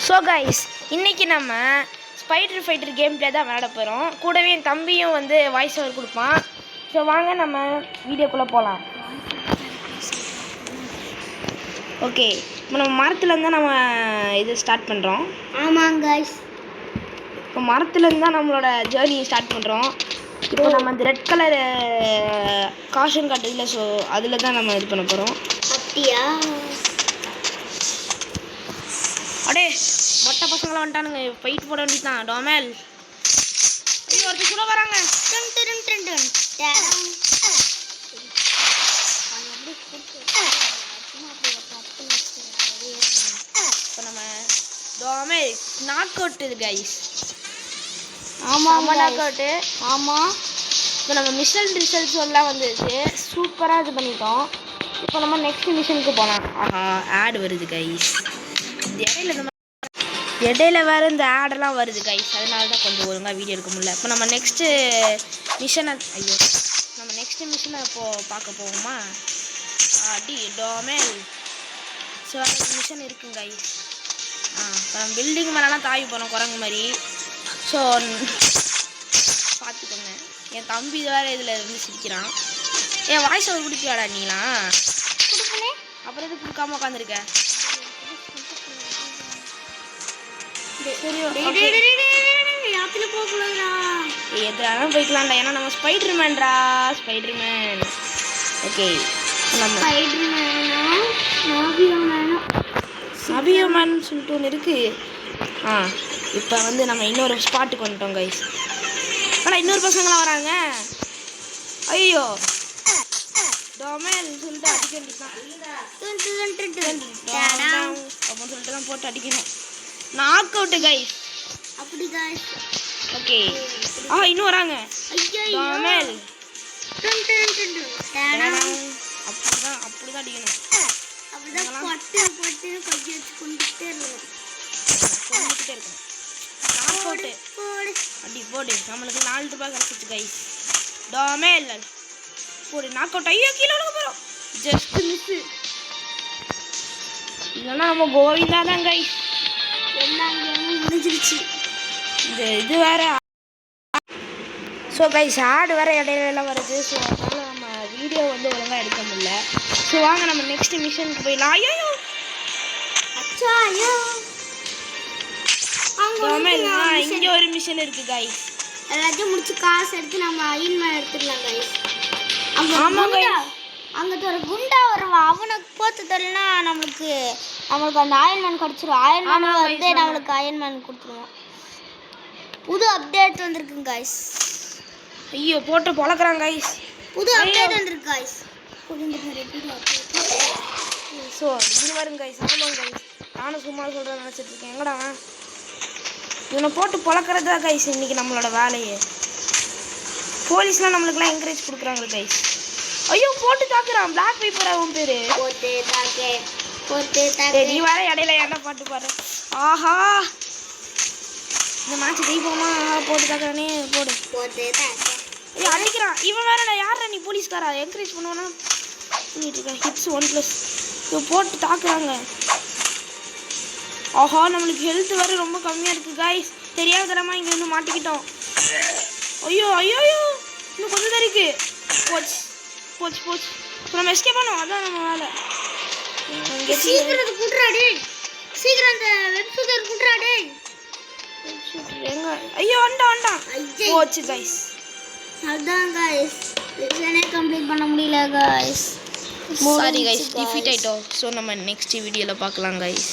So guys, இன்றைக்கி நம்ம spider fighter game play தான் விளையாட போகிறோம். கூடவே என் தம்பியும் வந்து வாய்ஸ் ஓவர் கொடுப்பான். ஸோ வாங்க நம்ம வீடியோக்குள்ளே போகலாம். ஓகே, இப்போ நம்ம மரத்துலேருந்து தான் நம்ம இது ஸ்டார்ட் பண்ணுறோம். ஆமாங்க கைஸ், இப்போ மரத்துலேருந்து தான் நம்மளோட ஜேர்னியை ஸ்டார்ட் பண்ணுறோம். இப்போ நம்ம அந்த ரெட் கலர் காஷன் காட்டுதில்ல, ஸோ அதில் தான் நம்ம இது பண்ண போகிறோம். அப்படியா? அடே மொட்டை பசங்களாம் வந்துட்டானுங்க, ஃபைட் போட வேண்டியதான். டோமேல், ஐயோ ஒருத்தர் கூட வராங்க. இப்போ நம்ம டோமேல் நாக் அவுட் இது கைஸ். ஆமாம் நாக் அவுட்டு. ஆமாம், இப்போ நம்ம ரிசல்ட்ஸ் எல்லாம் வந்துச்சு, சூப்பராக இது பண்ணிட்டோம். இப்போ நம்ம நெக்ஸ்ட் மிஷனுக்கு போகலாம். ஆஹா, ஆட் வருது கைஸ். இடையில வேறு இந்த ஆடெல்லாம் வருது கைஸ், அதனால தான் கொஞ்சம் ஒழுங்காக வீடியோ எடுக்க முடியல. இப்போ நம்ம நெக்ஸ்ட்டு மிஷனை இப்போது பார்க்க போவோமா? அடி டோமேல். ஸோ அந்த மிஷன் இருக்குங்க கைஸ். இப்போ நம்ம பில்டிங் மேலாம் தாவி போனோம் குரங்கு மாதிரி. ஸோ பார்த்துக்கோங்க, என் தம்பி வேறு இதில் இருந்து சிரிக்கிறான். என் வாய்ஸ் அவர் பிடிக்காடா நீலாம்? அப்புறம் எதுக்கு கொடுக்காம உட்காந்துருக்க? எதுனாலும் போய்க்கலாம்டா, ஏன்னா நம்ம ஸ்பைடர்மேன்டா. ஸ்பைடர்மேன். ஓகே, நம்ம நபியோமேன் சொல்லிட்டு ஒன்று இருக்குது. இப்போ வந்து நம்ம இன்னொரு ஸ்பாட்டுக்கு வந்துட்டோம் கைஸ். ஆனால் இன்னொரு பசங்களாம் வராங்க. ஐயோ டோமேல் சொல்லிட்டு அடிக்க வேண்டியதான் அப்படின்னு சொல்லிட்டு தான் போட்டு அடிக்கணும். Knock out guys. அப்படி கைஸ். ஓகே, இன்னும் வராங்க. டோமேல் அப்படிதான் அடிக்கணும். Knock out. அடி போடு, நம்மளுக்கு 4 ரூபாய் கிடச்சிச்சு கைஸ். டோமேல் போடு, நாக் அவுட். ஐயோ கீழே விழுக போகிறோம், ஜஸ்ட் மிஸ். இல்லைன்னா நம்ம கோவிந்தா தான் கைஸ். முடிஞ்சிருச்சு இந்த இது வேற. ஸோ கைஸ், ஆடு வேற இடையில வருது. ஸோ அதனால நம்ம வீடியோ வந்து ஒழுங்காக எடுக்க முடியல. ஸோ வாங்க நம்ம நெக்ஸ்ட் மிஷனுக்கு போயிடலாம். ஐயோ இங்கே ஒரு மிஷன் இருக்கு கைஸ். எல்லாத்தையும் முடிச்சு காசு எடுத்து நம்ம அயன்மேன் எடுத்துடலாம் கைஸ். ஆமாம் கைஸ், அங்கே ஒரு குண்டா வருவான், அவனுக்கு போத்து தரலனா நம்மளுக்கு அந்த அயன்மேன் கிடச்சிரும். அயன்மேன் வந்து நம்மளுக்கு அயன்மேன் கொடுத்துருவோம். புது அப்டேட் வந்திருக்கு கைஸ். ஐயோ போட்டு பழக்கிறாங்க கைஸ். புது அப்டேட் வந்திருக்கு கைஸ். ஸோ இது வருங்க கைஸ். ஆமாம் கைஸ், நானும் சும்மா சொல்கிறேன் நினச்சிட்டு இருக்கேன். எங்கடா இவனை போட்டு பழக்கிறது தான் கைஸ் இன்றைக்கி நம்மளோட வேலையே. போலீஸ்லாம் நம்மளுக்குலாம் என்கரேஜ் கொடுக்குறாங்க கைஸ். ஐயோ போட்டு தாக்குறான், பிளாக் பேப்பர் அவன் பேர். நீ வேற இடையில என்ன பாட்டு பாரு. ஆஹா, இந்த மேட்ச் ஜெயிப்போமா? போட்டு தாக்குறானே, போடு. ஐயோ அடிக்கிறான் இவன் வேறடா. யாரா நீ? போலீஸ்காரா? என்கரேஜ் பண்ணுவானா பண்ணிட்டு இருக்கேன். ஹிட்ஸ் 1+. இப்போ போட்டு தாக்குறாங்க. ஆஹா, நம்மளுக்கு ஹெல்த் வேறு ரொம்ப கம்மியாக இருக்குது கைஸ். தெரியாத தரமா இங்கே வந்து மாட்டிக்கிட்டோம். ஐயோ ஐயோ ஐயோ, இன்னும் கொஞ்சம் தான் இருக்குது. போச்சு போச்சு போச்சு. இப்போ நம்ம எஸ்கேப் பண்ணோம், அதான் நம்ம வேலை. சீக்கிரம் குட்றாடே, சீக்கிரம் அந்த வெப் ஷூட்டர் குட்றாடே. எங்க? ஐயோ வண்டான். போச்சு கைஸ். அதான் கைஸ், மிஷனே கம்ப்ளீட் பண்ண முடியல கைஸ். சாரி கைஸ், டிஃபீட் ஆயிட்டோம். ஸோ நம்ம நெக்ஸ்ட் வீடியோவில் பார்க்கலாம் கைஸ்.